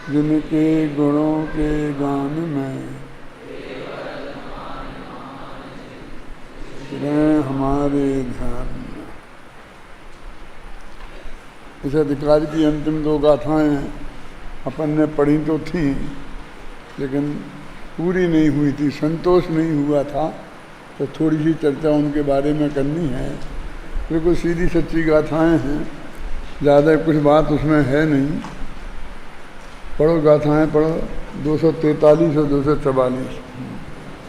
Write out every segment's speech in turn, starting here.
जिनके गुणों के गान में रहे हमारे ध्यान में। इस अधिकार की अंतिम दो गाथाएं अपन ने पढ़ी तो थी, लेकिन पूरी नहीं हुई थी, संतोष नहीं हुआ था, तो थोड़ी सी चर्चा उनके बारे में करनी है। बिल्कुल सीधी सच्ची गाथाएं हैं, ज़्यादा कुछ बात उसमें है नहीं। पढ़ो गाथाएं, पढ़ो 243 और 244।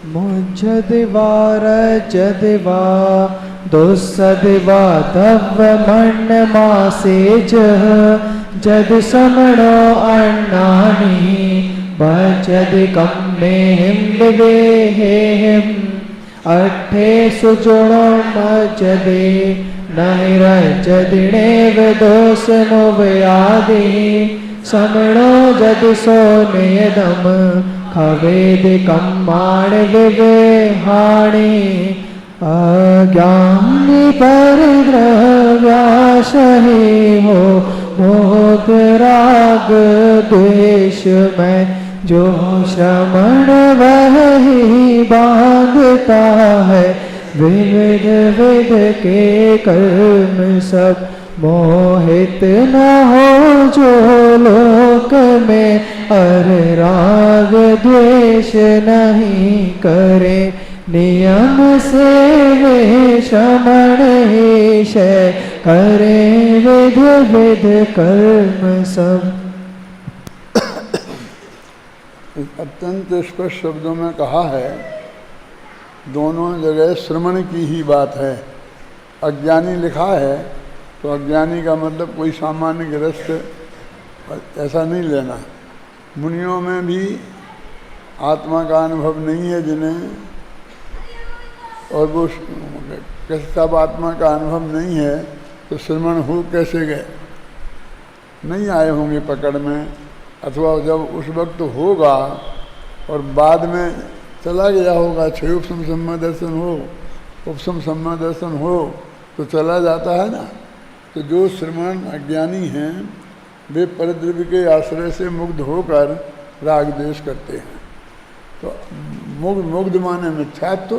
मुझदिवा रजदिवा दुस्सदिवा तव मन मासेज जद समणो अन्नानि बचद कम्मे हिम विवेहिम अट्ठे सुजुणो मजदे नहिरजदिणेव दोष मुवयादि समणो जद सोनेदम खवेद कम्माण विवेहाणि अज्ञानी परिद्रव्याशहि हो मोह राग द्वेष में जो श्रमण वही बांधता है विविध विध के कर्म सब मोहित न हो जो लोक में अर राग द्वेष नहीं करे नियम से वे श्रमण ही शय करे विध विध कर्म सब। अत्यंत स्पष्ट शब्दों में कहा है, दोनों जगह श्रमण की ही बात है। अज्ञानी लिखा है तो अज्ञानी का मतलब कोई सामान्य गृहस्थ ऐसा नहीं लेना। मुनियों में भी आत्मा का अनुभव नहीं है जिन्हें, और वो सब आत्मा का अनुभव नहीं है तो श्रमण हो कैसे गए? नहीं आए होंगे पकड़ में, अथवा जब उस वक्त होगा और बाद में चला गया होगा, क्षय उपसम सम्मा दर्शन हो, उपसम सम्मा दर्शन हो तो चला जाता है ना। तो जो श्रमण अज्ञानी हैं वे परद्रव्य के आश्रय से मुग्ध होकर राग द्वेष करते हैं। तो मुग्ध माने मिथ्यात्व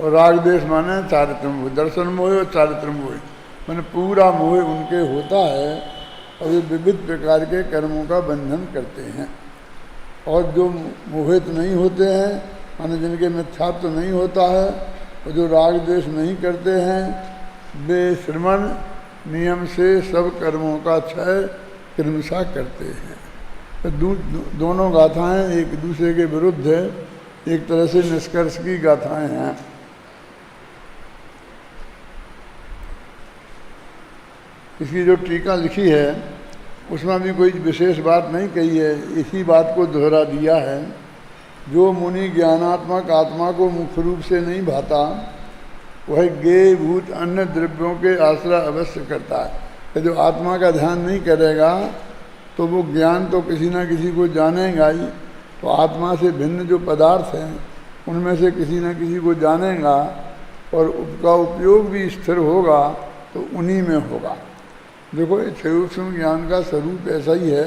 और राग द्वेष माने चारित्र मोह, दर्शन मोह और चारित्र मोह, माने पूरा मोह उनके होता है और वे विविध प्रकार के कर्मों का बंधन करते हैं। और जो मोहित नहीं होते हैं, माने जिनके मिथ्यात्व नहीं होता है और जो राग द्वेष नहीं करते हैं, वे श्रमण नियम से सब कर्मों का क्षय क्रमशः करते हैं। तो दोनों गाथाएं एक दूसरे के विरुद्ध है, एक तरह से निष्कर्ष की गाथाएं हैं। इसकी जो टीका लिखी है उसमें भी कोई विशेष बात नहीं कही है, इसी बात को दोहरा दिया है। जो मुनि ज्ञानात्मक आत्मा को मुख्य रूप से नहीं भाता वह गेय भूत अन्य द्रव्यों के आश्रय अवश्य करता है। तो जो आत्मा का ध्यान नहीं करेगा तो वो ज्ञान तो किसी न किसी को जानेगा ही। तो आत्मा से भिन्न जो पदार्थ हैं उनमें से किसी न किसी को जानेगा और उसका उपयोग भी स्थिर होगा तो उन्हीं में होगा। देखो ये क्षयोक्षम ज्ञान का स्वरूप ऐसा ही है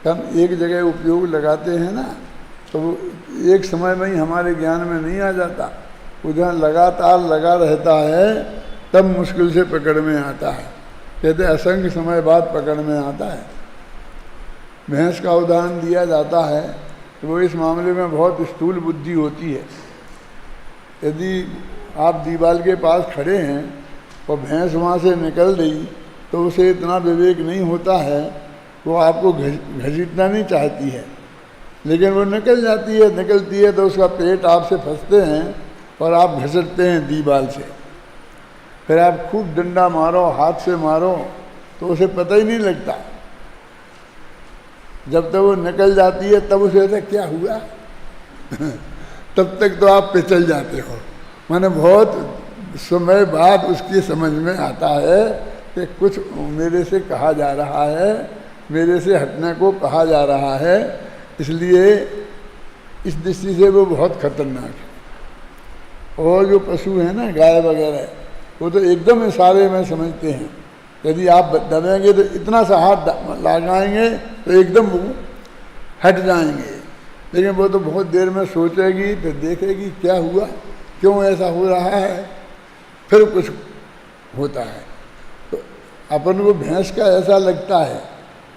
कि हम एक जगह उपयोग लगाते हैं ना, तो वो एक समय में ही हमारे ज्ञान में नहीं आ जाता, उधर लगातार लगा रहता है, तब मुश्किल से पकड़ में आता है। कहते असंख्य समय बाद पकड़ में आता है। भैंस का उदाहरण दिया जाता है तो वो इस मामले में बहुत स्थूल बुद्धि होती है। यदि आप दीवार के पास खड़े हैं और भैंस वहाँ से निकल रही तो उसे इतना विवेक नहीं होता है, वो आपको घसीटना नहीं चाहती है, लेकिन वो निकल जाती है। निकलती है तो उसका पेट आपसे फंसते हैं और आप घसटते हैं दीवार से। फिर आप खूब डंडा मारो, हाथ से मारो, तो उसे पता ही नहीं लगता। जब तक वो निकल जाती है तब उसे ऐसा क्या हुआ तब तक तो आप पिछल जाते हो। माने बहुत समय बाद उसकी समझ में आता है कि कुछ मेरे से कहा जा रहा है, मेरे से हटने को कहा जा रहा है, इसलिए इस दृष्टि से वो बहुत खतरनाक है। और जो पशु हैं ना, गाय वगैरह, वो तो एकदम इशारे में समझते हैं। यदि आप दबेंगे तो इतना सा हाथ लगाएंगे तो एकदम हट जाएंगे। लेकिन वो तो बहुत देर में सोचेगी, फिर देखेगी क्या हुआ, क्यों ऐसा हो रहा है, फिर कुछ होता है। तो अपन को भैंस का ऐसा लगता है,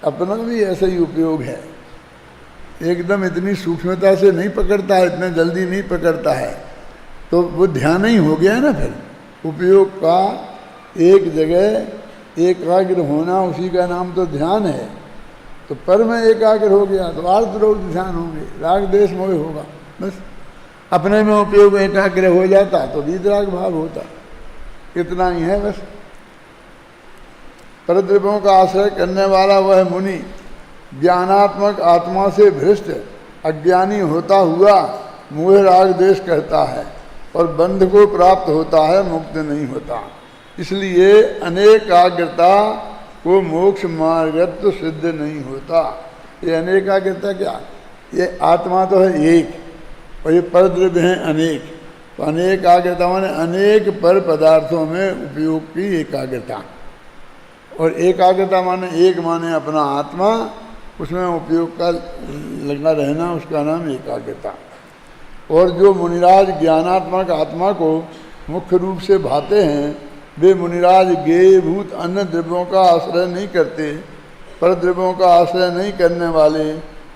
अपना भी ऐसा ही उपयोग है, एकदम इतनी सूक्ष्मता से नहीं पकड़ता है, इतने जल्दी नहीं पकड़ता है। तो वो ध्यान ही हो गया ना। फिर उपयोग का एक जगह एकाग्र होना, उसी का नाम तो ध्यान है। तो पर में एकाग्र हो गया तो आर्त रोग ध्यान होंगे, राग द्वेष मोह होगा। बस अपने में उपयोग एकाग्र हो जाता तो वीतराग भाव होता, इतना ही है बस। परद्रव्यों का आश्रय करने वाला वह मुनि ज्ञानात्मक आत्मा से भ्रष्ट अज्ञानी होता हुआ मोह राग द्वेष करता है और बंध को प्राप्त होता है, मुक्त नहीं होता। इसलिए अनेकाग्रता को मोक्ष मार्गत्व सिद्ध नहीं होता। ये अनेकाग्रता क्या, ये आत्मा तो है एक और ये परद्रव्य हैं अनेक। तो अनेकाग्रता माने अनेक पर पदार्थों में उपयोग की एकाग्रता, और एकाग्रता माने एक माने अपना आत्मा, उसमें उपयोग का लगा रहना, उसका नाम एकाग्रता। और जो मुनिराज ज्ञानात्मक आत्मा को मुख्य रूप से भाते हैं, वे मुनिराज गेय भूत अन्य द्रव्यों का आश्रय नहीं करते, पर द्रव्यों का आश्रय नहीं करने वाले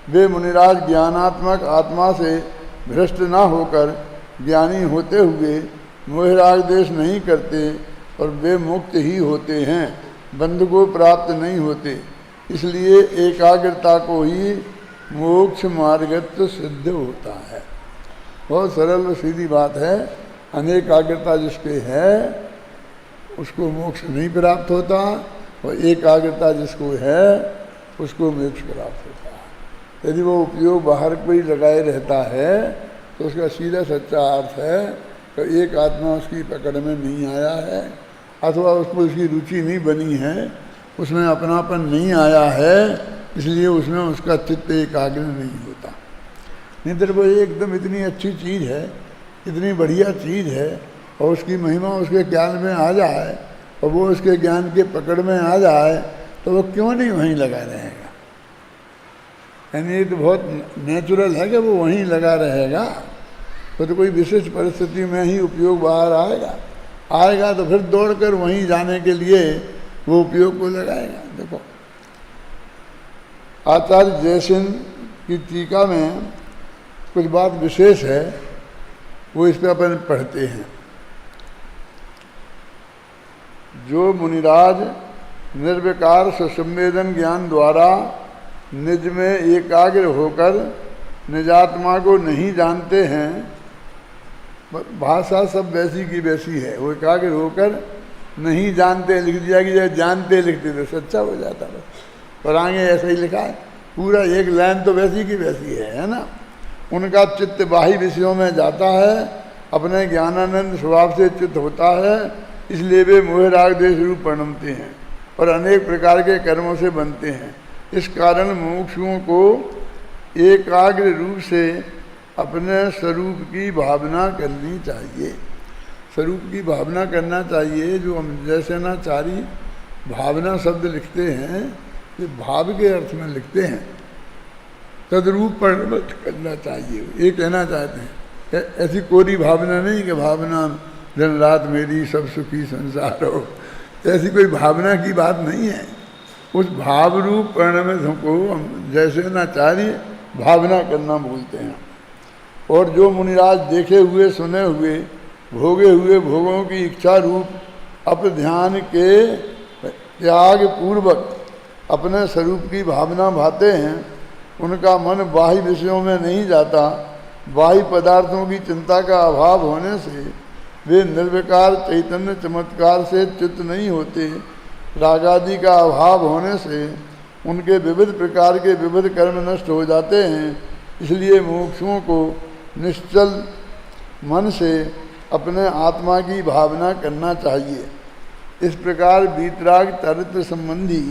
वे मुनिराज ज्ञानात्मक आत्मा से भ्रष्ट न होकर ज्ञानी होते हुए मोहराग देश नहीं करते और वे मुक्त ही होते हैं, बंध को प्राप्त नहीं होते। इसलिए एकाग्रता को ही मोक्ष मार्गत्व सिद्ध होता है। बहुत सरल और सीधी बात है। अनेकाग्रता जिसके है उसको मोक्ष नहीं प्राप्त होता, और एकाग्रता जिसको है उसको मोक्ष प्राप्त होता है। यदि वो उपयोग बाहर कोई लगाए रहता है तो उसका सीधा सच्चा अर्थ है कि एक आत्मा उसकी पकड़ में नहीं आया है, अथवा उसको उसकी रुचि नहीं बनी है, उसमें अपनापन नहीं आया है, इसलिए उसमें उसका चित्त एकाग्र नहीं होता। नहीं तो वो एकदम इतनी अच्छी चीज़ है, इतनी बढ़िया चीज़ है, और उसकी महिमा उसके ज्ञान में आ जाए और वो उसके ज्ञान के पकड़ में आ जाए तो वो क्यों नहीं वहीं लगा रहेगा। यानी ये तो बहुत नेचुरल है कि वो वहीं लगा रहेगा। तो कोई विशिष्ट परिस्थिति में ही उपयोग बाहर आएगा तो फिर दौड़कर वहीं जाने के लिए वो उपयोग को लगाएगा। देखो आचार्य जयसिंह की टीका में कुछ बात विशेष है, वो इस पर अपन पढ़ते हैं। जो मुनिराज निर्विकार सुसंवेदन ज्ञान द्वारा निज में एकाग्र होकर निजात्मा को नहीं जानते हैं, भाषा सब वैसी की वैसी है, वो एकाग्र होकर नहीं जानते लिख दिया कि जब जानते लिखते तो सच्चा हो जाता बस। और आगे ऐसा ही लिखा है, पूरा एक लाइन तो वैसी की वैसी है ना। उनका चित्त बाह्य विषयों में जाता है, अपने ज्ञानानंद स्वभाव से चित्त होता है, इसलिए वे मोह राग द्वेष रूप परिणमते हैं और अनेक प्रकार के कर्मों से बनते हैं। इस कारण मुमुक्षुओं को एकाग्र रूप से अपने स्वरूप की भावना करनी चाहिए। स्वरूप की भावना करना चाहिए। जो हम जैसेनाचारी भावना शब्द लिखते हैं, ये भाव के अर्थ में लिखते हैं, तद्रूप परिणत करना चाहिए। ये कहना चाहते हैं, ऐसी कोरी भावना नहीं कि भावना दिन रात मेरी सब सुखी संसार हो, ऐसी कोई भावना की बात नहीं है। उस भाव रूप परिणमित को हम जैसेनाचारी भावना करना बोलते हैं। और जो मुनिराज देखे हुए सुने हुए भोगे हुए भोगों की इच्छा रूप अप ध्यान के त्याग पूर्वक अपने स्वरूप की भावना भाते हैं, उनका मन बाह्य विषयों में नहीं जाता। बाह्य पदार्थों की चिंता का अभाव होने से वे निर्विकार चैतन्य चमत्कार से चित्त नहीं होते। रागादि का अभाव होने से उनके विविध प्रकार के विविध कर्म नष्ट हो जाते हैं। इसलिए मुमुक्षुओं को निश्चल मन से अपने आत्मा की भावना करना चाहिए। इस प्रकार वीतराग चरित्र संबंधी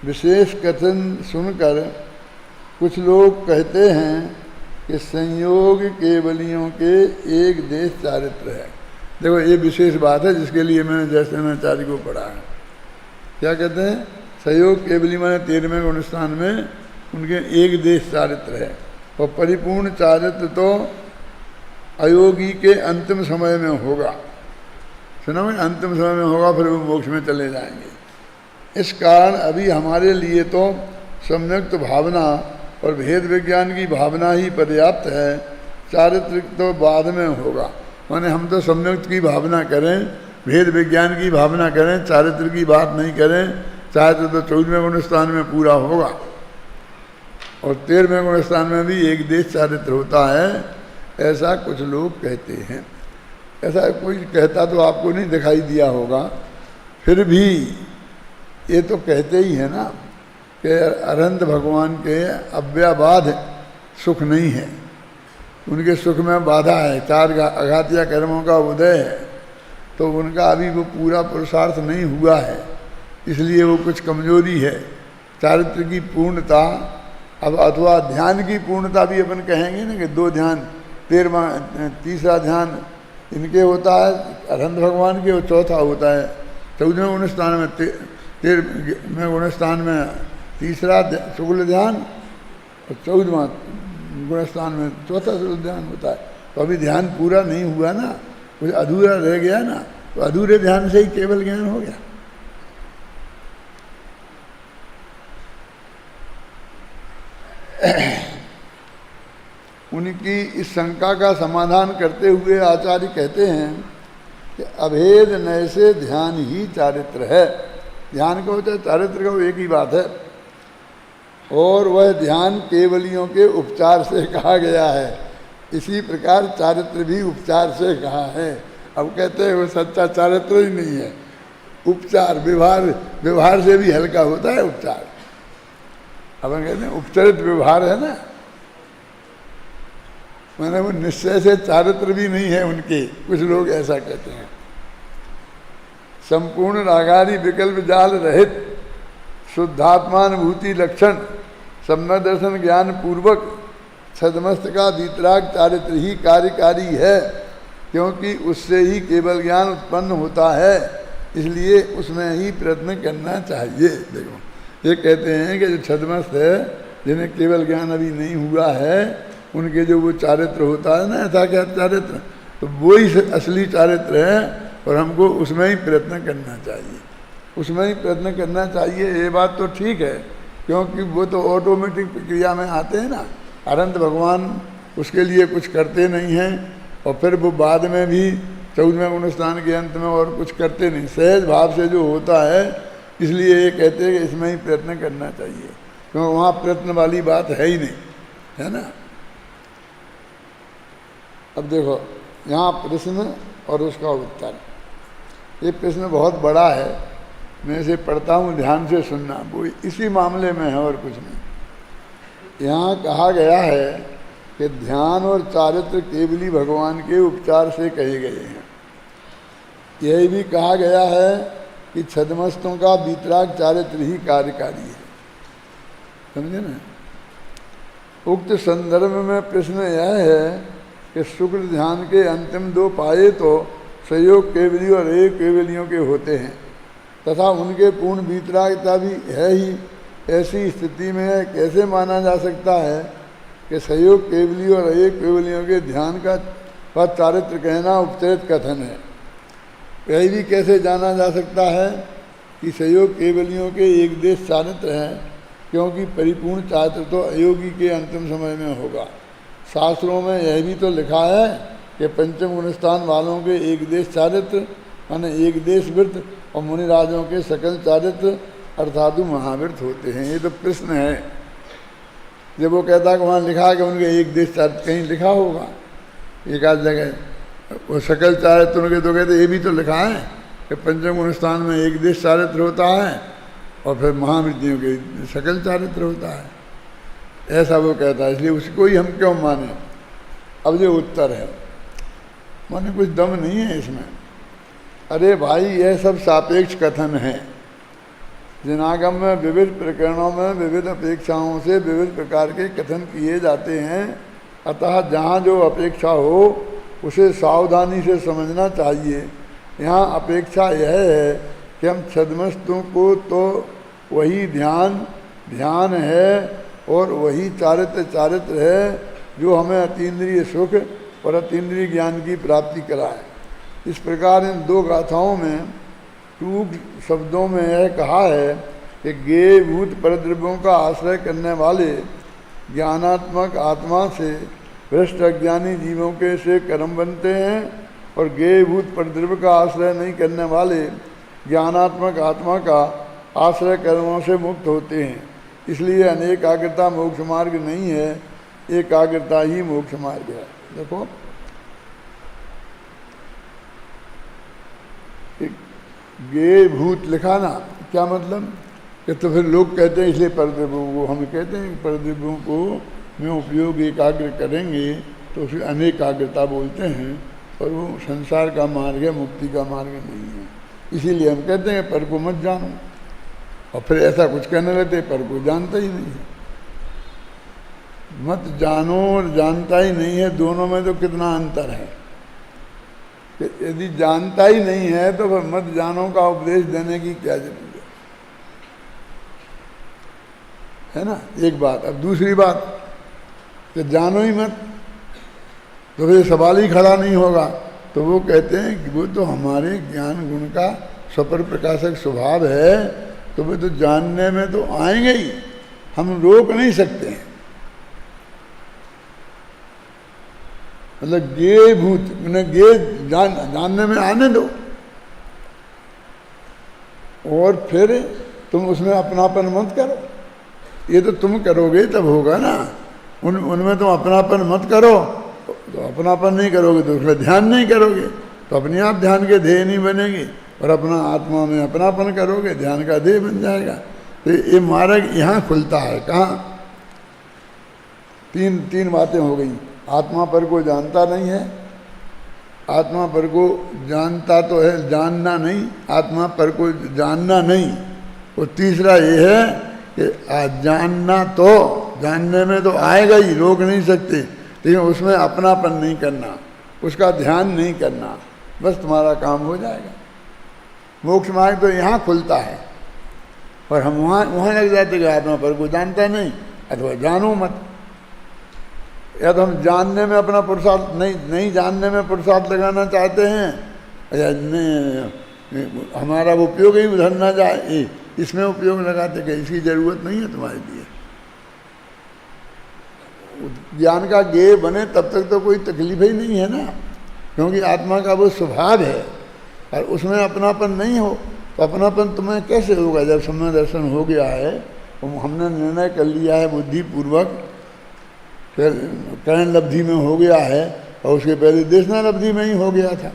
विशेष कथन सुनकर कुछ लोग कहते हैं कि संयोग केवलियों के एक देश चारित्र है। देखो ये विशेष बात है जिसके लिए मैंने जैसेनाचार्य को पढ़ा है। क्या कहते हैं? संयोग केवली माने 13वें गुणस्थान में उनके एक देश चारित्र है। और परिपूर्ण चारित्र तो अयोगी के अंतिम समय में होगा। सुना में अंतिम समय में होगा, फिर वो मोक्ष में चले जाएंगे। इस कारण अभी हमारे लिए तो सम्यक्त भावना और भेद विज्ञान की भावना ही पर्याप्त है, चारित्र तो बाद में होगा। माने हम तो सम्यक्त की भावना करें, भेद विज्ञान की भावना करें, चारित्र की बात नहीं करें। चारित्र तो 14वें गुणस्थान में पूरा होगा और 13वें गुणस्थान में भी एक देश चारित्र होता है, ऐसा कुछ लोग कहते हैं। ऐसा कोई कहता तो आपको नहीं दिखाई दिया होगा, फिर भी ये तो कहते ही है ना कि अनंत भगवान के अव्याबाध सुख नहीं है, उनके सुख में बाधा है, 4 अघातिया कर्मों का उदय है, तो उनका अभी वो पूरा पुरुषार्थ नहीं हुआ है, इसलिए वो कुछ कमजोरी है। चारित्र की पूर्णता अब अथवा ध्यान की पूर्णता भी अपन कहेंगे ना कि 2 ध्यान, 13वां ध्यान इनके होता है अनंत भगवान के, और चौथा होता है 14वें गुणस्थान में, 13वें गुणस्थान में तीसरा शुक्ल ध्यान और 14वां गुणस्थान में चौथा शुक्ल ध्यान होता है। तो अभी ध्यान पूरा नहीं हुआ ना, कुछ अधूरा रह गया ना, तो अधूरे ध्यान से ही केवल ज्ञान हो गया। उनकी इस शंका का समाधान करते हुए आचार्य कहते हैं कि अभेद नय से ध्यान ही चारित्र है। ध्यान का होता है, चारित्र का वो एक ही बात है, और वह ध्यान केवलियों के उपचार से कहा गया है। इसी प्रकार चारित्र भी उपचार से कहा है। अब कहते हैं वो सच्चा चारित्र ही नहीं है, उपचार, व्यवहार से भी हल्का होता है उपचार। अब कहते हैं उपचरित व्यवहार है ना, मैंने वो निश्चय से चारित्र भी नहीं है उनके, कुछ लोग ऐसा कहते हैं। संपूर्ण रागादि विकल्प जाल रहित शुद्धात्मानुभूति लक्षण सम्यक दर्शन ज्ञान पूर्वक छदमस्त का वीतराग चारित्र ही कार्यकारी है, क्योंकि उससे ही केवल ज्ञान उत्पन्न होता है, इसलिए उसमें ही प्रयत्न करना चाहिए। देखो ये कहते हैं कि जो छदमस्त है, जिन्हें केवल ज्ञान अभी नहीं हुआ है, उनके जो वो चारित्र होता है ना, ऐसा क्या चारित्र, तो वो ही असली चारित्र है, और हमको उसमें ही प्रयत्न करना चाहिए, उसमें ही प्रयत्न करना चाहिए। ये बात तो ठीक है, क्योंकि वो तो ऑटोमेटिक प्रक्रिया में आते हैं ना। अनंत भगवान उसके लिए कुछ करते नहीं हैं, और फिर वो बाद में भी 14वें गुणस्थान के अंत में और कुछ करते नहीं, सहज भाव से जो होता है। इसलिए ये कहते हैं कि इसमें ही प्रयत्न करना चाहिए, क्योंकि वहाँ प्रयत्न वाली बात है ही नहीं, है ना। अब देखो यहाँ प्रश्न और उसका उत्तर, ये प्रश्न बहुत बड़ा है, मैं इसे पढ़ता हूँ, ध्यान से सुनना, वो इसी मामले में है और कुछ नहीं। यहाँ कहा गया है कि ध्यान और चारित्र केवली भगवान के उपचार से कहे गए हैं। यह भी कहा गया है कि छदमस्तों का वीतराग चारित्र ही कार्यकारी है, समझे ना। उक्त संदर्भ में प्रश्न यह है कि शुक्ल ध्यान के अंतिम 2 पाये तो सहयोग केवली और एक केवलियों के होते हैं, तथा उनके पूर्ण वीतरागता भी है ही। ऐसी स्थिति में कैसे माना जा सकता है कि सहयोग केवली और एक केवलियों के ध्यान का चारित्र कहना उपचरित कथन है। यही भी कैसे जाना जा सकता है कि सहयोग केवलियों के एक देश चारित्र है, क्योंकि परिपूर्ण चारित्र तो अयोगी के अंतिम समय में होगा। शास्त्रों में यह भी तो लिखा है कि पंचम गुणस्थान वालों के एक देश चारित्र माने एक देश वृत्त, और मुनिराजों के सकल चारित्र अर्थात महावृत्त होते हैं। ये तो प्रश्न है। जब वो कहता है कि वहाँ लिखा है कि उनके एक देश चारित्र, कहीं लिखा होगा एक आध जगह, वो सकल चारित्र उनके, तो कहते ये भी तो लिखा है कि पंचम गुणस्थान में एक देश चारित्र होता है और फिर महावृत्तियों के सकल चारित्र होता है, ऐसा वो कहता है। इसलिए उसको ही हम क्यों माने। अब जो उत्तर है, माने कुछ दम नहीं है इसमें। अरे भाई, यह सब सापेक्ष कथन है। जिनागम में विविध प्रकरणों में विविध अपेक्षाओं से विविध प्रकार के कथन किए जाते हैं, अतः जहाँ जो अपेक्षा हो उसे सावधानी से समझना चाहिए। यहाँ अपेक्षा यह है कि हम छदमस्तों को तो वही ध्यान है और वही चारित्र है जो हमें अतीन्द्रिय सुख और अतीन्द्रिय ज्ञान की प्राप्ति कराए। इस प्रकार इन दो गाथाओं में टूक शब्दों में यह कहा है कि ज्ञेय भूत परद्रव्यों का आश्रय करने वाले ज्ञानात्मक आत्मा से भ्रष्ट अज्ञानी जीवों के से कर्म बनते हैं, और ज्ञेय भूत परद्रव्य का आश्रय नहीं करने वाले ज्ञानात्मक आत्मा का आश्रय कर्मों से मुक्त होते हैं। इसलिए अनेकाग्रता मोक्ष मार्ग नहीं है, एकाग्रता ही मोक्ष मार्ग है। देखो ज्ञेय भूत लिखा ना, क्या मतलब कि तो फिर लोग कहते हैं इसलिए परद्रव्यों को, हम कहते हैं परद्रव्यों को में उपयोग एकाग्र करेंगे तो फिर अनेकाग्रता बोलते हैं, और वो संसार का मार्ग है, मुक्ति का मार्ग नहीं है। इसीलिए हम कहते हैं पर को मत जानो, और फिर ऐसा कुछ कहने लगते पर को जानता ही नहीं है। मत जानो और जानता ही नहीं है, दोनों में तो कितना अंतर है। कि यदि जानता ही नहीं है तो फिर मत जानो का उपदेश देने की क्या जरूरत है ना, एक बात। अब दूसरी बात कि जानो ही मत, तो फिर सवाल ही खड़ा नहीं होगा। तो वो कहते हैं कि वो तो हमारे ज्ञान गुण का स्वपर प्रकाशक स्वभाव है, तो वे तो जानने में तो आएंगे ही, हम रोक नहीं सकते हैं। मतलब ज्ञेय भूत उन्हें ज्ञेय जानने में आने दो, और फिर तुम उसमें अपनापन मत करो। ये तो तुम करोगे तब होगा ना, उनमें तुम अपनापन मत करो, तो अपनापन नहीं करोगे तो उसमें ध्यान नहीं करोगे, तो अपने आप ध्यान के ध्येय नहीं बनेगी, और अपना आत्मा में अपनापन करोगे ध्यान का ध्येय बन जाएगा। तो ये मार्ग यहाँ खुलता है। कहाँ? तीन बातें हो गई। आत्मा पर को जानता नहीं है, आत्मा पर को जानता तो है, जानना नहीं, आत्मा पर को जानना नहीं। और तीसरा ये है कि जानना तो जानने में तो आएगा ही, रोक नहीं सकते, लेकिन उसमें अपनापन नहीं करना, उसका ध्यान नहीं करना, बस तुम्हारा काम हो जाएगा। मोक्ष मार्ग तो यहाँ खुलता है, और हम वहाँ लग जाते कि आत्मा पर को जानता नहीं, अथवा जानो मत। या तो हम जानने में अपना पुरुषार्थ नहीं जानने में पुरुषार्थ लगाना चाहते हैं, या हमारा उपयोग ही उधर ना जाए, इसमें उपयोग लगाते कि इसकी ज़रूरत नहीं है तुम्हारे लिए। ज्ञान का ज्ञेय बने तब तक तो कोई तकलीफ ही नहीं है ना, क्योंकि आत्मा का वो स्वभाव है, और उसमें अपनापन नहीं हो तो अपनापन तुम्हें कैसे होगा? जब समय दर्शन हो गया है, तो हमने निर्णय कर लिया है बुद्धिपूर्वक, फिर करण लब्धि में हो गया है, और उसके पहले देशना लब्धि में ही हो गया था,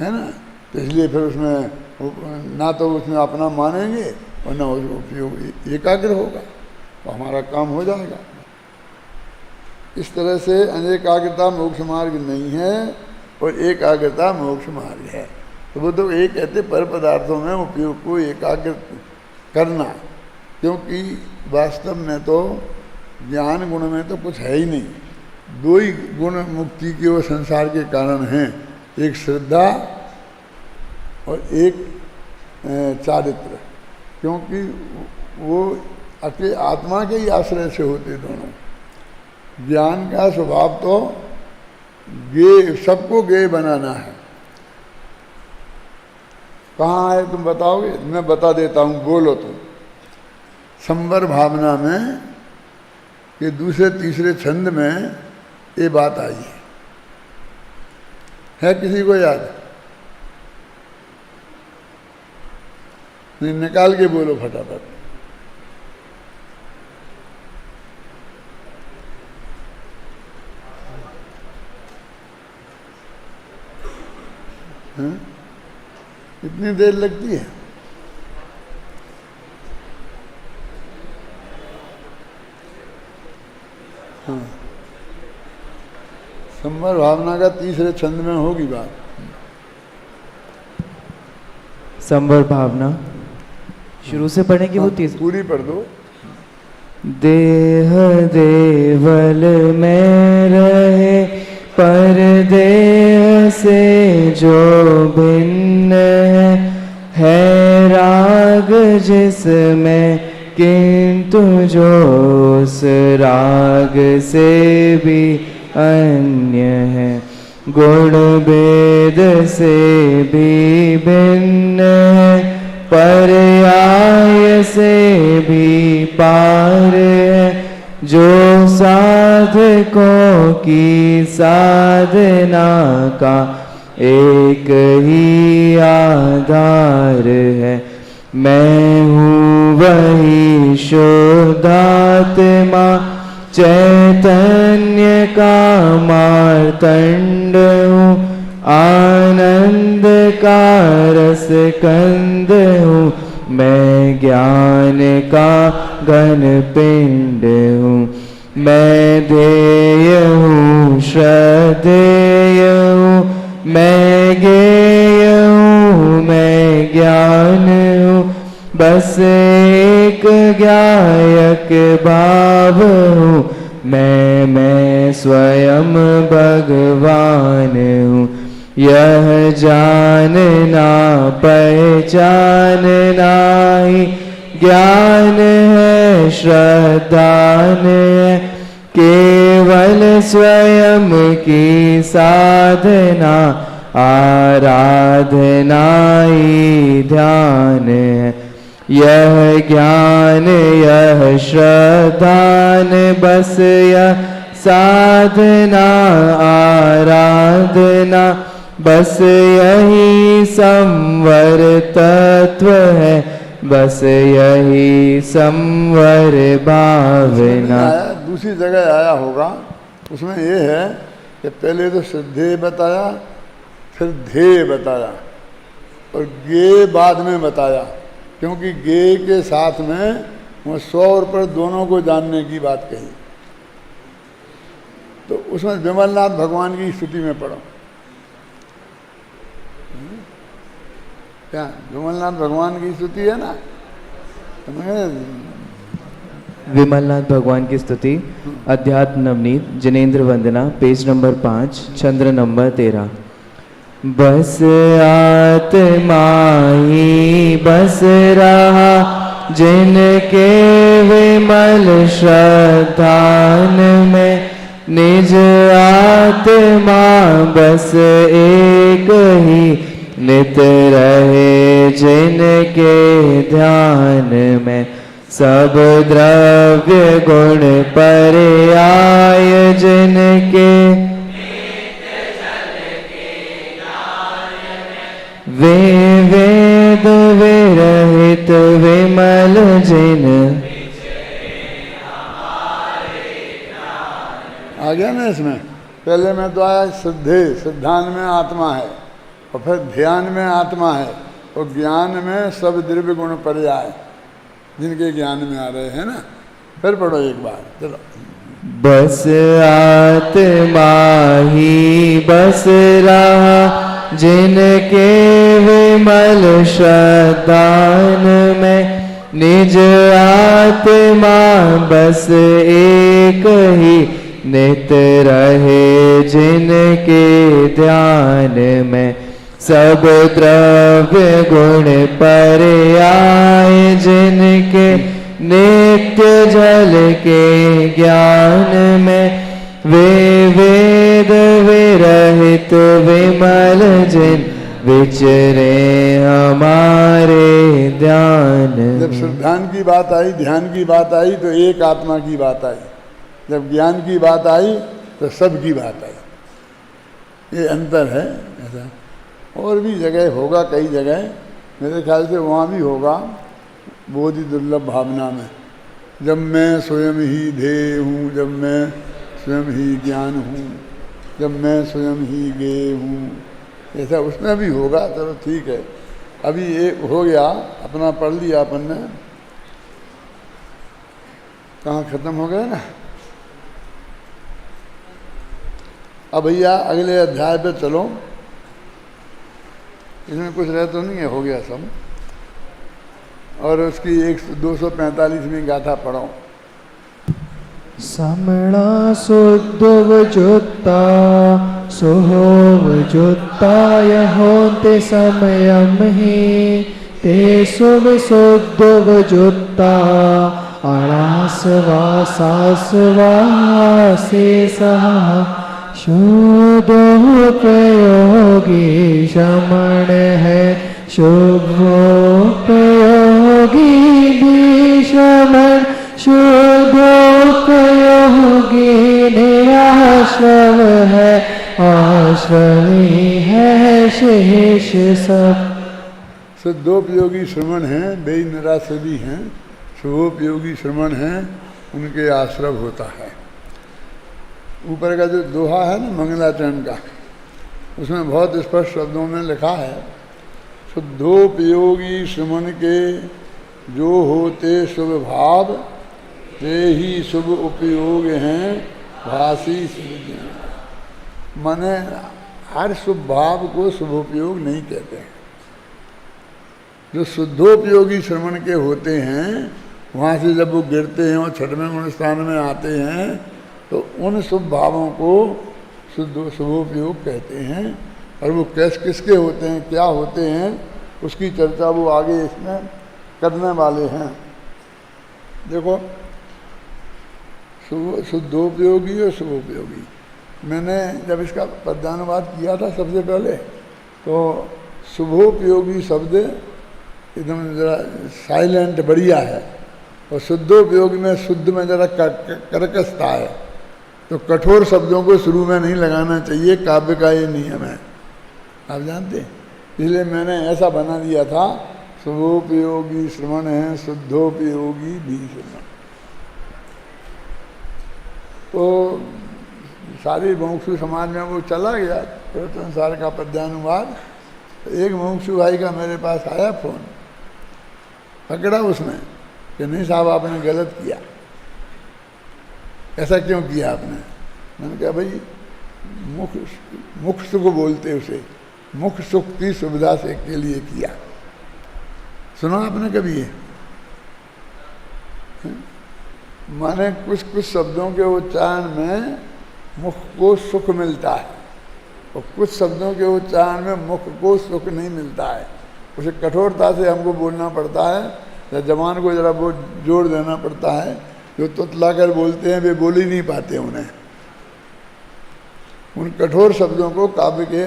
है ना। तो इसलिए फिर उसमें ना तो उसमें अपना मानेंगे और ना उसका उपयोग एकाग्र होगा, तो हमारा काम हो जाएगा। इस तरह से अनेकाग्रता मोक्ष मार्ग नहीं है, और एकाग्रता मोक्ष मार्ग है। तो वो तो एक कहते पर पदार्थों में उपयोग को एकाग्र करना, क्योंकि वास्तव में तो ज्ञान गुण में तो कुछ है ही नहीं। दो ही गुण मुक्ति के वो संसार के कारण हैं, एक श्रद्धा और एक चारित्र, क्योंकि वो अकेले आत्मा के ही आश्रय से होते दोनों। ज्ञान का स्वभाव तो ज्ञेय, सबको ज्ञेय बनाना है। कहाँ है तुम बताओगे? मैं बता देता हूँ, बोलो तुम। संवर भावना में कि दूसरे तीसरे छंद में ये बात आई है किसी को याद? नहीं, निकाल के बोलो फटाफट। हाँ? इतनी देर लगती है? हाँ, संवर भावना का तीसरे छंद में होगी बात। संवर भावना शुरू से पढ़ेंगे? वो तीसरी पूरी पढ़ दो। देह देवल में रहे पर देह से जो भिन्न है राग जिसमें किंतु जो उस राग से भी अन्य है, गुण भेद से भी भिन्न है, पर्याय से भी पार है, जो साधकों की साधना का एक ही आधार है। मैं हूँ वही शुद्धात्मा, चैतन्य का मार्तंड हूँ, आनंद का रस कंद हूँ, मैं ज्ञान का घन पिंड हूँ, मैं ध्येय हूँ श्रद्धेय हूँ, मैं ज्ञेय हूँ, मैं ज्ञान हूँ, बस एक ज्ञायक भाव हूँ, मैं स्वयं भगवान हूँ। यह जानना पहचानना ही ज्ञान है, श्रद्धान है, केवल स्वयं की साधना आराधना ही ध्यान है। यह ज्ञान यह श्रद्धान, बस यह साधना आराधना, बस यही संवर तत्व है, बस यही संवर भावना। दूसरी जगह आया होगा, उसमें ये है कि पहले तो श्रद्धेय बताया, फिर ध्येय बताया और गे बाद में बताया, क्योंकि गे के साथ में वो 100 और पर दोनों को जानने की बात कही। तो उसमें विमलनाथ भगवान की स्तुति में पढ़ो। क्या विमलनाथ भगवान की स्तुति है ना? विमलनाथ भगवान की स्तुति, अध्यात्म नवनीत, जिनेन्द्र वंदना, पेज नंबर 5, चंद्र नंबर 13। बस आत्मा ही बस रहा, जिनके विमल श्रद्धान में, निज आत्मा बस एक ही नित रहे, जिनके ध्यान में, सब द्रव्य गुण पर्याय जिनके, वे वेद विरहित विमल जिन। आ गया ना इसमें? पहले में तो आया श्रद्धेय, श्रद्धान में आत्मा है, और फिर ध्यान में आत्मा है, और ज्ञान में सब द्रव्य गुण पर्याय जिनके ज्ञान में आ रहे हैं ना। फिर पढ़ो एक बार, चलो। बस आत्मा ही बस रहा, जिनके विमल श्रद्धान में, निज आत्मा बस एक ही नित रहे, जिनके ध्यान में, सब द्रव्य गुण पर्याय जिनके, नित्य जल के ज्ञान में, वे वेद विरहित विमल जिन, विचरे हमारे ध्यान। जब श्रद्धान की बात आई, ध्यान की बात आई, तो एक आत्मा की बात आई। जब ज्ञान की बात आई तो सब की बात आई। ये अंतर है ऐसा। और भी जगह होगा, कई जगह मेरे ख्याल से वहाँ भी होगा, बोधि दुर्लभ भावना में, जब मैं स्वयं ही ध्येय हूँ, जब मैं स्वयं ही ज्ञान हूँ, जब मैं स्वयं ही ज्ञेय हूँ, ऐसा उसमें भी होगा। चलो ठीक है, अभी एक हो गया, अपना पढ़ लिया अपन ने। कहाँ ख़त्म हो गया ना? अब भैया अगले अध्याय पे चलो। इसमें कुछ रह तो नहीं है, हो गया सब। और उसकी 245वीं गाथा पढ़ो। समणा सुद्धवजुत्ता सोहोवजुत्ता यहोन्ते समयम ही ते शुभ शुद्ध वजुत्ता अणासवासासवा शेषः शुद्धोपयोगी शमन है शुभोपयोगी विषमन शुद्धोपयोगी निराश्रव है आश्रवी है शेष सब। शुद्धोपयोगी श्रमण हैं, वे निराश्रवी हैं, शुभोपयोगी श्रमण हैं, उनके आश्रव होता है। ऊपर का जो दोहा है ना मंगलाचरण का, उसमें बहुत स्पष्ट शब्दों में लिखा है, शुद्धोपयोगी श्रमण के जो होते शुभ भाव वे ही शुभ उपयोग हैं भासी सिद्धि। माने हर शुभ भाव को शुभोपयोग नहीं कहते हैं। जो शुद्धोपयोगी श्रवण के होते हैं वहाँ से जब वो गिरते हैं और छठवें गुण स्थान में आते हैं तो उन शुभ भावों को शुभोपयोग कहते हैं। और वो किसके होते हैं, क्या होते हैं, उसकी चर्चा वो आगे इसमें करने वाले हैं। देखो शुद्धोपयोगी और शुभोपयोगी, मैंने जब इसका पद्यानुवाद किया था सबसे पहले तो शुभोपयोगी शब्द एकदम जरा साइलेंट बढ़िया है और शुद्धोपयोगी में शुद्ध में जरा कर्कशता है। तो कठोर शब्दों को शुरू में नहीं लगाना चाहिए, काव्य का ये नियम है, आप जानते हैं। इसलिए मैंने ऐसा बना दिया था, शुभोपयोगी श्रवण है शुद्धोपयोगी भी श्रवण। तो सारी मुमुक्षु समाज में वो चला गया संसार का पद्यानुवाद। तो एक मुमुक्षु भाई का मेरे पास आया फोन, पकड़ा उसने कि नहीं साहब आपने गलत किया, ऐसा क्यों किया आपने। मैंने कहा भाई मुख सुख बोलते उसे, मुख सुख की सुविधा से के लिए किया। सुना आपने कभी ये? माने कुछ कुछ शब्दों के उच्चारण में मुख को सुख मिलता है और कुछ शब्दों के उच्चारण में मुख को सुख नहीं मिलता है। उसे कठोरता से हमको बोलना पड़ता है या जबान को जरा वो जोर देना पड़ता है। जो तुतला कर बोलते हैं वे बोल ही नहीं पाते उन्हें। उन कठोर शब्दों को काव्य के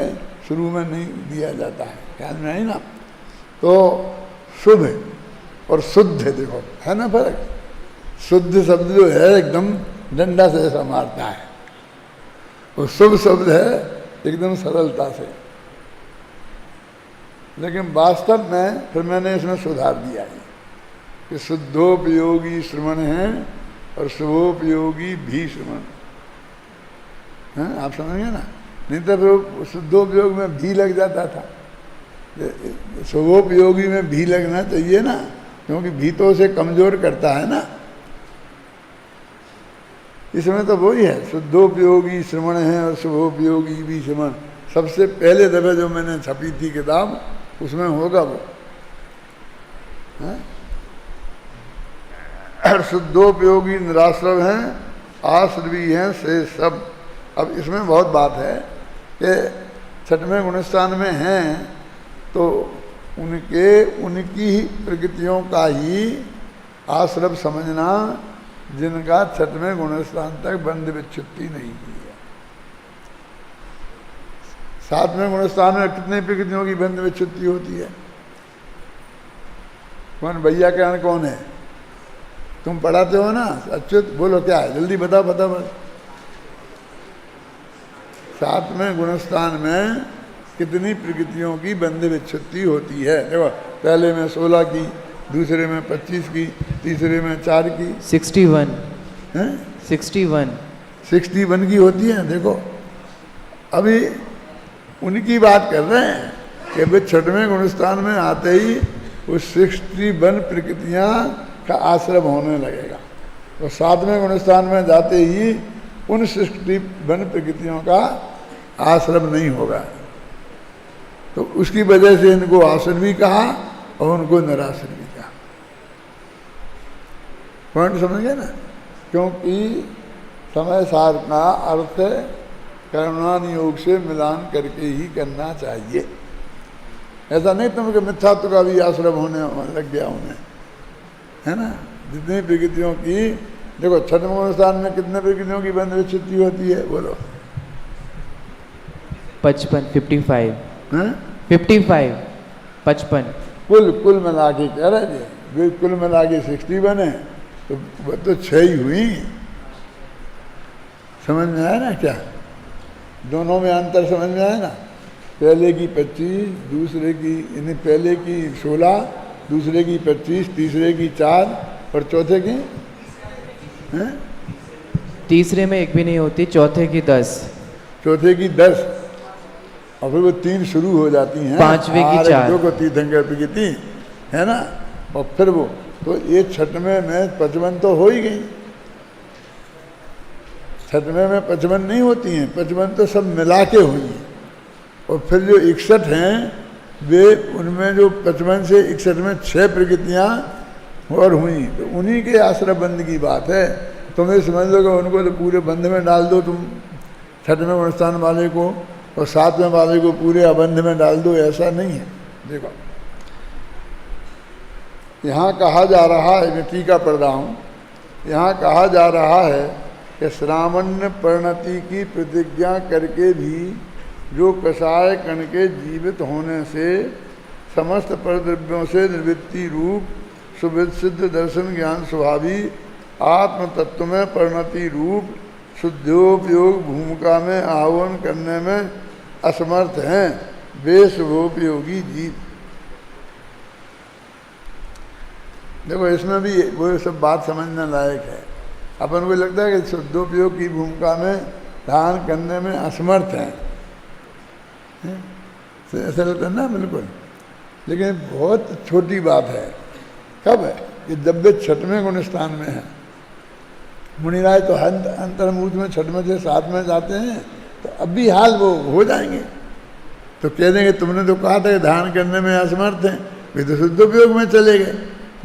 शुरू में नहीं दिया जाता है, ख्याल में नहीं ना। तो शुभ और शुद्ध देखो है ना फर्क। शुद्ध शब्द जो है एकदम डंडा से ऐसा मारता है और शुभ शब्द है एकदम सरलता से। लेकिन वास्तव में फिर मैंने इसमें सुधार दिया है कि शुद्धोपयोगी श्रवण है और शुभोपयोगी भी श्रवण है। आप समझ गए ना, नहीं तो फिर शुद्धोपयोग में भी लग जाता था, शुभोपयोगी में भी लगना चाहिए ना, क्योंकि भी तो उसे कमजोर करता है ना। इसमें तो वही है, शुद्धोपयोगी श्रवण है और शुभोपयोगी भी श्रवण। सबसे पहले दफे जो मैंने छपी थी किताब उसमें होगा वो है? शुद्धोपयोगी निराश्रव हैं, आश्रवी हैं से सब। अब इसमें बहुत बात है कि छठवें गुणस्थान में हैं तो उनकी ही प्रकृतियों का ही आश्रव समझना जिनका छठवें गुणस्थान तक बंध विच्छुत्ति नहीं की है। सातवें गुणस्थान में कितने प्रकृतियों की बंध विच्छुत्ति होती है? कौन भैया कहना कौन है? तुम पढ़ाते हो ना अच्युत, बोलो क्या है, जल्दी बताओ बता बस। सातवें गुणस्थान में कितनी प्रकृतियों की बंध विच्छुत्ति होती है? देखो पहले में 16 की, दूसरे में 25 की, तीसरे में 4 की, 61 हैं 61 की होती है। देखो अभी उनकी बात कर रहे हैं कि वे छठवें गुणस्थान में आते ही वो 61 प्रकृतियां का आश्रम होने लगेगा। तो सातवें गुणस्थान में जाते ही उन 61 प्रकृतियों का आश्रम नहीं होगा। तो उसकी वजह से इनको आश्रम भी कहा और उनको निराश्रम भी कहा। पॉइंट समझ गए ना? क्योंकि समय सार का अर्थ कर्मणान योग से मिलान करके ही करना चाहिए। ऐसा नहीं तुमको मिथ्यात्व का भी आश्रय होने लग गया उन्हें, है ना। जितनी प्रकृतियों की, देखो छठवें अनुष्ठान में कितने प्रकृतियों की बंध विच्छित्ति होती है, बोलो? 55, 55, हैं? 55, 55। कुल मिला के कह रहे थे, वे कुल मिला के 60 बने, तो वो तो 6 ही हुई। समझ में आया ना क्या? दोनों में अंतर समझ में आया ना? पहले की 25, दूसरे की, यानी पहले की 16, दूसरे की 25, तीसरे की 4 और चौथे की हैं? तीसरे में एक भी नहीं होती, चौथे की 10, चौथे की 10, और फिर वो 3 शुरू हो जाती हैं, पांचवे की 4, 2 को तीर्थंकर प्रकृति, है ना। और फिर वो तो ये छठवें में 55 तो हो ही गई। छठवें में 55 नहीं होती हैं, 55 तो सब मिला के हुई हैं। और फिर जो 61 हैं, वे उनमें जो 55 से 61 में 6 प्रकृतियाँ और हुई, तो उन्हीं के आश्रय बंध की बात है। तुम्हें समझ लो कि उनको तो पूरे बंध में डाल दो तुम, छठवें अनुष्ठान वाले को, और 7वें वाले को पूरे अबंध में डाल दो, ऐसा नहीं है। देखो यहाँ कहा जा रहा है, मैं टीका पढ़ रहा हूँ, यहाँ कहा जा रहा है कि श्रावण्य परिणति की प्रतिज्ञा करके भी जो कषाय कण के जीवित होने से समस्त परद्रव्यों से निवृत्ति रूप सुविसिद्ध दर्शन ज्ञान स्वभावी आत्म तत्व में परिणति रूप शुद्धोपयोग भूमिका में आह्वान करने में असमर्थ हैं, वे शुभोपयोगी जीव। देखो इसमें भी वो सब बात समझने लायक है। अपन को लगता है कि शुद्धोपयोग की भूमिका में धारण करने में असमर्थ हैं, ऐसा लगता है ना, बिल्कुल। लेकिन बहुत छोटी बात है। कब है कि जब वे छठवें गुण स्थान में है। मुनिराज तो अंतर्मुख में 6वें से 7वें जाते हैं, तो अब भी हाल वो हो जाएंगे। तो कह देंगे तुमने तो कहा था कि धारण करने में असमर्थ हैं, वे तो शुद्धोपयोग में चले गए।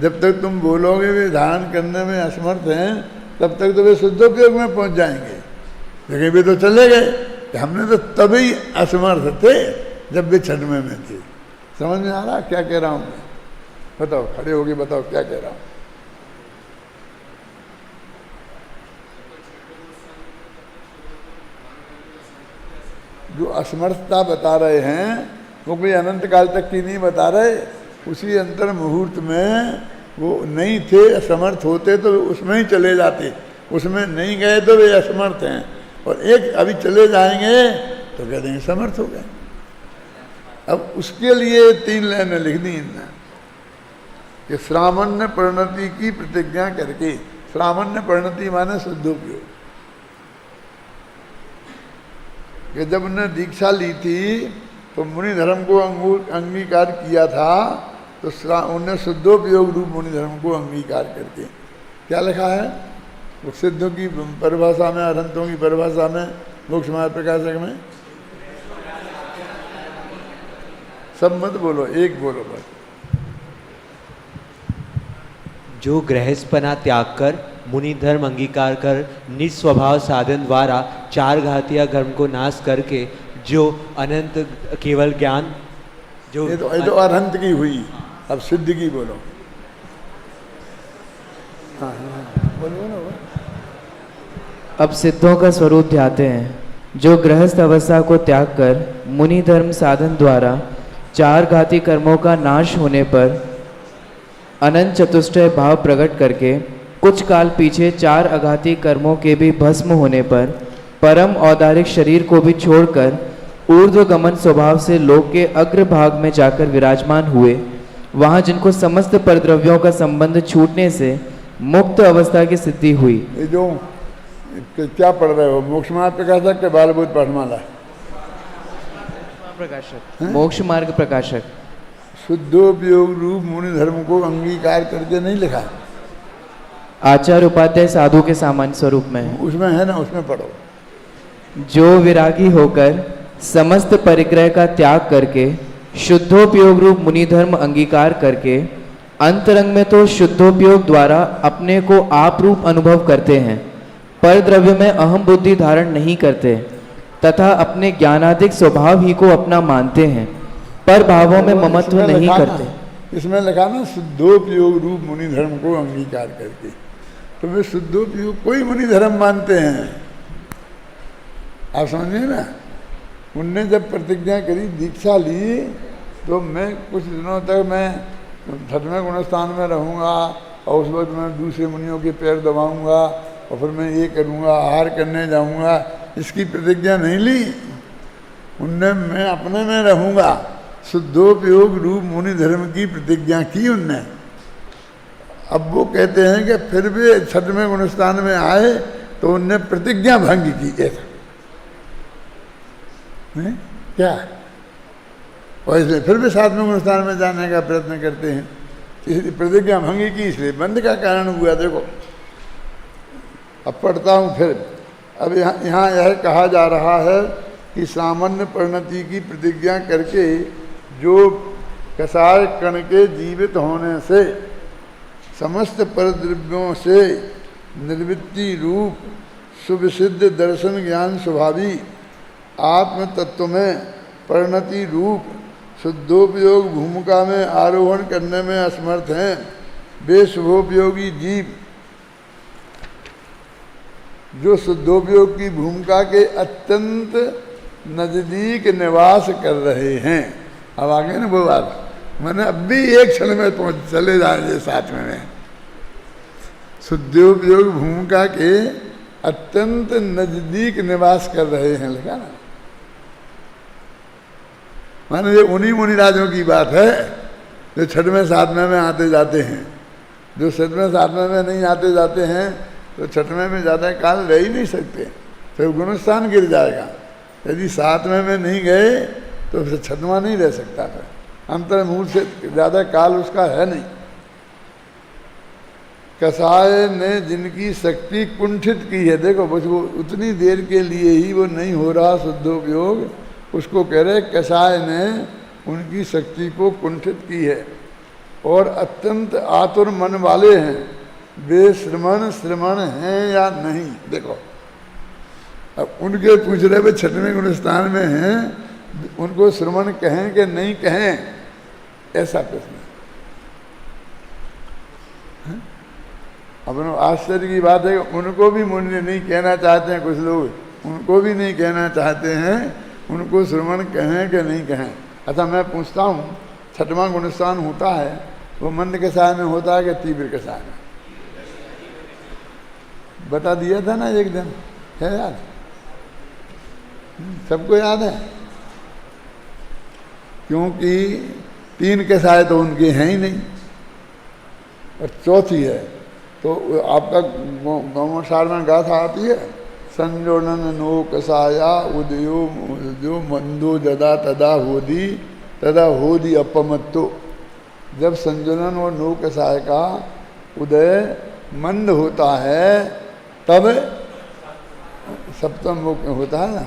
जब तक तुम बोलोगे वे धारण करने में असमर्थ हैं, तब तक तो वे शुद्धोपयोग में पहुंच जाएंगे। लेकिन वे तो चले गए। हमने तो तभी असमर्थ थे जब वे 6वें में थे। समझ में आ रहा क्या कह रहा हूँ मैं? बताओ, खड़े होके बताओ क्या कह रहा हूँ। जो असमर्थता बता रहे हैं वो कोई अनंत काल तक की नहीं बता रहे। उसी अंतर मुहूर्त में वो नहीं थे, असमर्थ होते तो उसमें ही चले जाते, उसमें नहीं गए तो वे असमर्थ हैं। और एक अभी चले जाएंगे तो कह देंगे समर्थ हो गए। अब उसके लिए 3 लाइनें लिख दी इनने कि श्रावण्य परिणति की प्रतिज्ञा करके। श्रावण्य परिणति माने शुद्धोपयोग। कि जब उन्होंने दीक्षा ली थी तो मुनि धर्म को अंगीकार किया था, तो उन्होंने शुद्धोपयोग रूप मुनि धर्म को अंगीकार करके क्या लिखा है? वो सिद्धों की परिभाषा में, अरहंतों की परिभाषा में, मोक्ष मार्ग प्रकाशक में। सब मत बोलो, एक बोलो बस। जो गृहस्थपना त्याग कर मुनि धर्म अंगीकार कर निस्वभाव साधन द्वारा 4 घातीय धर्म को नाश करके जो अनंत केवल ज्ञान जो ये तो अरहंत की हुई। अब सिद्ध की बोलो। हाँ बोलो ना। अब सिद्धों का स्वरूप ध्याते हैं, जो गृहस्थ अवस्था को त्याग कर मुनि धर्म साधन द्वारा 4 घाती कर्मों का नाश होने पर अनंत चतुष्टय भाव प्रकट करके कुछ काल पीछे 4 अघाती कर्मों के भी भस्म होने पर परम औदारिक शरीर को भी छोड़कर ऊर्ध्वगमन स्वभाव से लोक के अग्रभाग में जाकर विराजमान हुए, वहाँ जिनको समस्त परद्रव्यों का संबंध छूटने से मुक्त अवस्था की सिद्धि हुई। ये जो क्या पढ़ रहे हो? मोक्ष मार्ग प्रकाशक के बालबोध पाठमाला? प्रकाशक, मोक्ष मार्ग प्रकाशक। शुद्धोपयोग रूप मुनि धर्म को अंगीकार करके नहीं लिखा। आचार्य उपाध्याय साधु के सामान्य स्वरूप में है। उसमें है ना, उसमें पढ़ो। जो विरागी होकर समस्त परिग्रह का त्याग करके शुद्धोपयोग रूप मुनि धर्म अंगीकार करके अंतरंग में तो शुद्धोपयोग द्वारा अपने को आप रूप अनुभव करते हैं, पर द्रव्य में अहम बुद्धि धारण नहीं करते तथा अपने ज्ञानादिक स्वभाव ही को अपना मानते हैं, पर भावों में ममत्व इसमें नहीं लिखा करते। ना, इसमें लिखा ना शुद्धोपयोग रूप मुनि धर्म को अंगीकार करके, तो वे शुद्धोपयोग कोई मुनि धर्म मानते हैं, आप समझिए ना। उनने जब प्रतिज्ञा करी, दीक्षा ली, तो मैं कुछ दिनों तक मैं छठवें गुणस्थान में रहूँगा और उस वक्त मैं दूसरे मुनियों के पैर दबाऊँगा और फिर मैं ये करूँगा, आहार करने जाऊँगा, इसकी प्रतिज्ञा नहीं ली उनने। मैं अपने में रहूँगा, शुद्धोपयोग रूप मुनि धर्म की प्रतिज्ञा की उनने। अब वो कहते हैं कि फिर भी छठवें गुणस्थान में आए तो उनने प्रतिज्ञा भंग की, ऐसा नहीं क्या, और इसलिए फिर भी सातवें गुणस्थान में जाने का प्रयत्न करते हैं, इसलिए प्रतिज्ञा भंगी की, इसलिए बंद का कारण हुआ। देखो अब पढ़ता हूँ फिर। अब यहाँ यह कहा जा रहा है कि सामान्य परिणति की प्रतिज्ञा करके जो कसाय कण के जीवित होने से समस्त परद्रव्यों से निर्वृत्ति रूप शुभ सिद्ध दर्शन ज्ञान स्वभावी आत्म तत्व में परिणति रूप शुद्धोपयोग भूमिका में आरोहण करने में असमर्थ हैं, वे शुभोपयोगी जीव जो शुद्धोपयोग की भूमिका के अत्यंत नजदीक निवास कर रहे हैं। अब आगे ना वो बात, मैंने अब भी एक क्षण में पहुंच चले जाएंगे साथ में शुद्धोपयोग भूमिका के अत्यंत नजदीक निवास कर रहे हैं, लिखा ना। माने ये उन्हीं मुनिराजों की बात है जो छठवें सातवें में आते जाते हैं। जो छठवें सातवें में नहीं आते जाते हैं तो छठवें में ज़्यादा काल रह ही नहीं सकते, फिर गुणस्थान गिर जाएगा। यदि सातवें में नहीं गए तो फिर छठवां नहीं रह सकता, फिर अंतर्मूल से ज़्यादा काल उसका है नहीं। कसाय ने जिनकी शक्ति कुंठित की है, देखो बस वो उतनी देर के लिए ही वो नहीं हो रहा शुद्धोपयोग, उसको कह रहे कसाय ने उनकी शक्ति को कुंठित की है और अत्यंत आतुर मन वाले हैं, वे श्रमण हैं या नहीं। देखो अब उनके पूछ रहे वे छठवें गुणस्थान में हैं, उनको श्रमण कहें कि नहीं कहें, ऐसा प्रश्न। अब आश्चर्य की बात है कि उनको भी मुनि नहीं कहना चाहते हैं, कुछ लोग उनको भी नहीं कहना चाहते हैं, उनको श्रमण कहें कि नहीं कहें। अच्छा मैं पूछता हूँ, छठवां गुणस्थान होता है वो मंद कसाय में होता है कि तीव्र कसाय में? बता दिया था ना एक दिन, है याद? सबको याद है? क्योंकि तीन कसाय तो उनके हैं ही नहीं और चौथी है तो आपका गौमसार में गाथा आती है, संजोड़न नो कसाया उदयो जो मंदो जदा तदा होदी अपमत्तो। जब संजोलन और नो कसाय का उदय मंद होता है तब सप्तम वो होता है ना,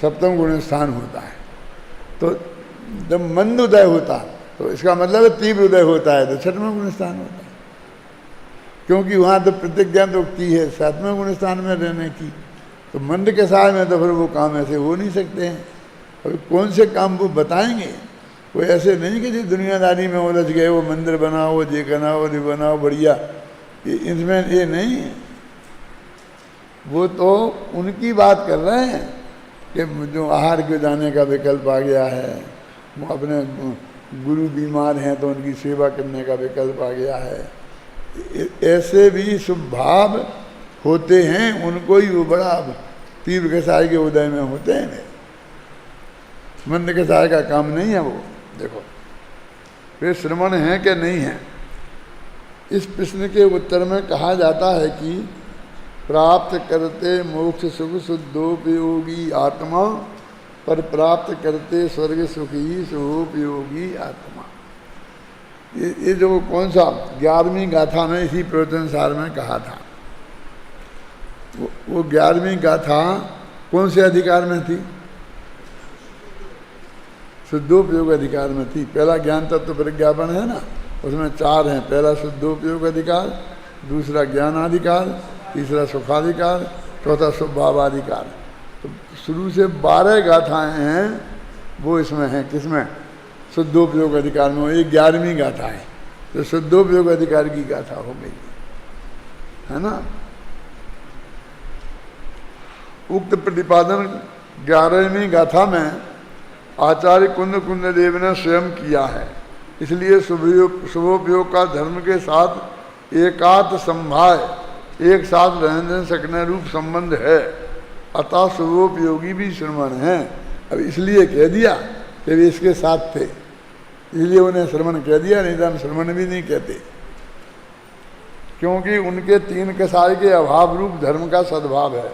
सप्तम गुणस्थान होता है। तो जब मंद उदय होता तो इसका मतलब है तीव्र उदय होता है तो छठवां गुणस्थान होता है, क्योंकि वहाँ तो प्रतिज्ञा तो की है सातवें गुणस्थान में रहने की। तो मंद के साथ में तो फिर वो काम ऐसे हो नहीं सकते हैं। और कौन से काम वो बताएंगे? कोई ऐसे नहीं कि जो दुनियादारी में उलझ गए, वो मंदिर बनाओ, ये बनाओ, ये बनाओ बढ़िया, इसमें ये नहीं है। वो तो उनकी बात कर रहे हैं कि जो आहार के जाने का विकल्प आ गया है, वो अपने गुरु बीमार हैं तो उनकी सेवा करने का विकल्प आ गया है। ऐसे भी शुभ भाव होते हैं, उनको ही वो बड़ा तीव्र कसाय के उदय में होते हैं, मंद कसाय का काम नहीं है वो। देखो वे श्रमण हैं कि नहीं हैं। इस प्रश्न के उत्तर में कहा जाता है कि प्राप्त करते मोक्ष सुख शुद्धोपयोगी आत्मा, पर प्राप्त करते स्वर्ग सुखी शुभोपयोगी आत्मा। ये जो कौन सा 11वीं गाथा में इसी प्रवचन सार में कहा था, वो 11वीं गाथा कौन से अधिकार में थी? शुद्धोपयोग अधिकार में थी। पहला ज्ञान तत्व प्रज्ञापन है ना, उसमें 4 हैं। पहला शुद्धोपयोग अधिकार, दूसरा ज्ञानाधिकार, तीसरा सुखाधिकार, चौथा शुभभावाधिकार। तो शुरू से 12 गाथाएं हैं वो इसमें हैं। किसमें? शुद्धोपयोग अधिकार में, ये 11वीं गाथा है, तो शुद्धोपयोग अधिकार की गाथा हो गई, है ना। उक्त प्रतिपादन 11वीं गाथा में आचार्य कुंद देव ने स्वयं किया है। इसलिए शुभोपयोग का धर्म के साथ एकात्म संभाय एक साथ रहने सकने रूप संबंध है, अतः शुभोपयोगी भी श्रवण है। अब इसलिए कह दिया कि वे इसके साथ थे, इसलिए उन्हें श्रवण कह दिया, नहीं तो हम श्रवण भी नहीं कहते, क्योंकि उनके 3 कसाय के अभाव रूप धर्म का सद्भाव है,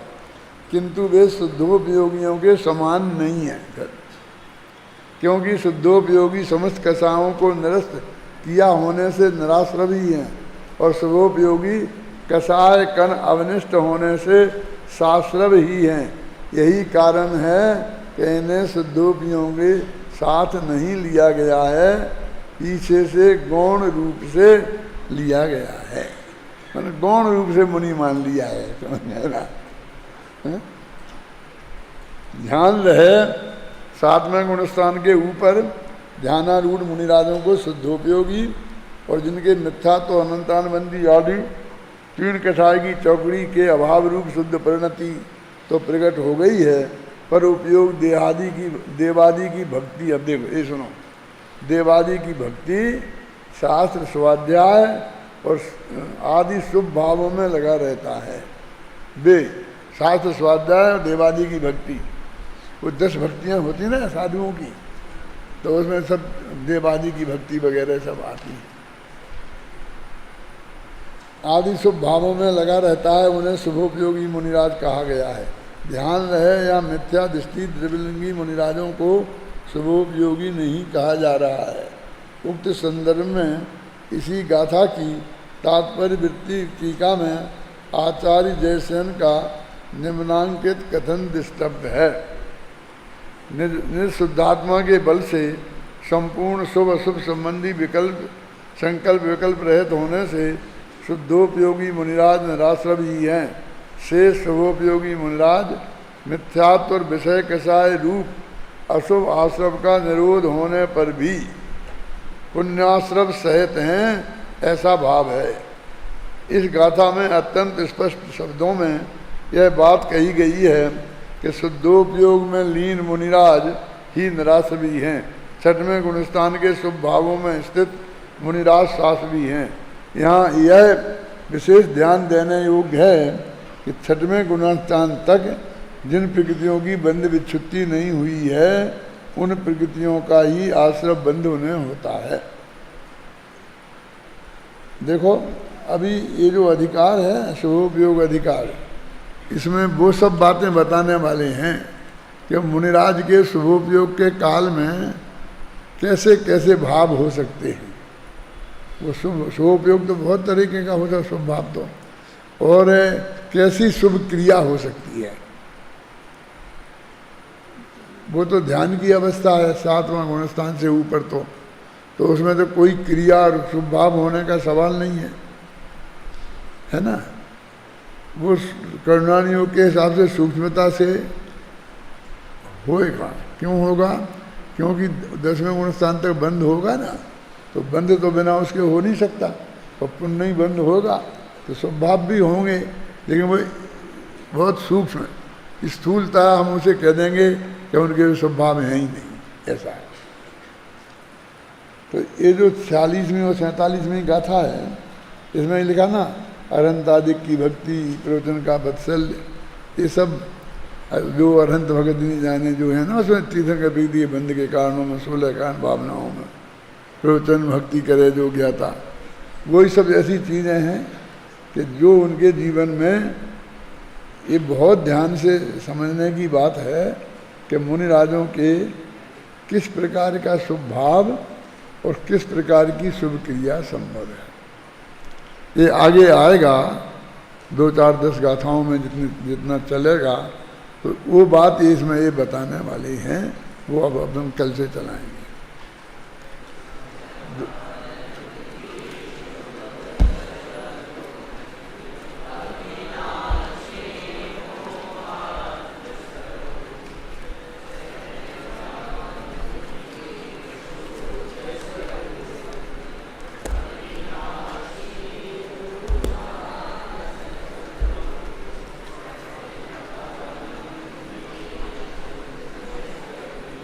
किंतु वे शुद्धोपयोगियों के समान नहीं है, क्योंकि शुद्धोपयोगी समस्त कसायों को निरस्त किया होने से निराश्रव ही हैं, और शुभोपयोगी कसाय कण अवनिष्ठ होने से शास्त्रव ही हैं। यही कारण है कि इन्हें शुद्धोपयोगियों के साथ नहीं लिया गया है, पीछे से गौण रूप से लिया गया है, मैंने गौण रूप से मुनि मान लिया है, समझ में ना। ध्यान रहे 7वें गुणस्थान के ऊपर ध्यानारूढ़ मुनिराजों को शुद्धोपयोगी और जिनके मिथ्या तो अनंतानबंदी आदि 3 कसाय की चौकड़ी के अभाव रूप शुद्ध परिणति तो प्रकट हो गई है, पर उपयोग देवादि की भक्ति, अब देखो ये सुनो, देवादि की भक्ति शास्त्र स्वाध्याय और आदि शुभ भावों में लगा रहता है। वे शास्त्र स्वाध्याय और देवादि की भक्ति, वो 10 भक्तियाँ होती ना साधुओं की, तो उसमें सब देवादि की भक्ति वगैरह सब आती है। आदि शुभ भावों में लगा रहता है, उन्हें शुभोपयोगी मुनिराज कहा गया है। ध्यान रहे, या मिथ्या दृष्टि द्रव्यलिंगी मुनिराजों को शुभोपयोगी नहीं कहा जा रहा है। उक्त संदर्भ में इसी गाथा की तात्पर्य वृत्ति टीका में आचार्य जयसेन का निम्नांकित कथन दृष्टव्य है। निर्शुद्धात्मा के बल से संपूर्ण शुभ अशुभ संबंधी संकल्प विकल्प रहित होने से शुद्धोपयोगी मुनिराज निराश्रव ही हैं। शेष शुभोपयोगी मुनिराज मिथ्यात्व और विषय कसाय रूप अशुभ आश्रव का निरोध होने पर भी पुण्याश्रव सहित हैं, ऐसा भाव है। इस गाथा में अत्यंत स्पष्ट शब्दों में यह बात कही गई है कि शुद्धोपयोग में लीन मुनिराज ही निराश्रवी हैं। 6वें गुणस्थान के शुभ भावों में स्थित मुनिराज शास्त्री हैं। यहाँ यह विशेष ध्यान देने योग्य है कि 6वें गुणस्थान तक जिन प्रकृतियों की बंध विच्छुत्ति नहीं हुई है, उन प्रकृतियों का ही आश्रव बंध उन्हें होता है। देखो अभी ये जो अधिकार है शुभोपयोग अधिकार, इसमें वो सब बातें बताने वाले हैं कि मुनिराज के शुभोपयोग के काल में कैसे कैसे भाव हो सकते हैं। वो शुभोपयोग तो बहुत तरीके का होता है, शुभ भाव तो, और कैसी शुभ क्रिया हो सकती है, वो तो ध्यान की अवस्था है 7वां गुणस्थान से ऊपर, तो उसमें तो कोई क्रिया और शुभ भाव होने का सवाल नहीं है ना। वो करुणानियोग के हिसाब से सूक्ष्मता से होएगा। क्यों होगा? क्योंकि 10वें गुणस्थान तक बंद होगा ना, तो बंद तो बिना उसके हो नहीं सकता, और पुण्य ही बंद होगा तो स्वभाव भी होंगे, लेकिन वो बहुत सूक्ष्म स्थूलता हम उसे कह देंगे कि उनके स्वभाव हैं ही नहीं, ऐसा है। तो ये जो 46वीं और 47वीं गाथा है, इसमें लिखा ना अरहंतादिक की भक्ति, प्रवचन का वत्सल्य, ये सब जो अरहंत भगत नहीं जाने जो है ना, उसमें तीर्थंकर प्रीति बंद के कारणों में 16 कारण भावनाओं में प्रवचन भक्ति करे जो ज्ञाता, वही सब ऐसी चीज़ें हैं कि जो उनके जीवन में ये बहुत ध्यान से समझने की बात है कि मुनिराजों के किस प्रकार का शुभ भाव और किस प्रकार की शुभ क्रिया संभव है। ये आगे आएगा 2, 4, 10 गाथाओं में जितना चलेगा, तो वो बात इसमें ये बताने वाली हैं, वो अब हम कल से चलाएंगे।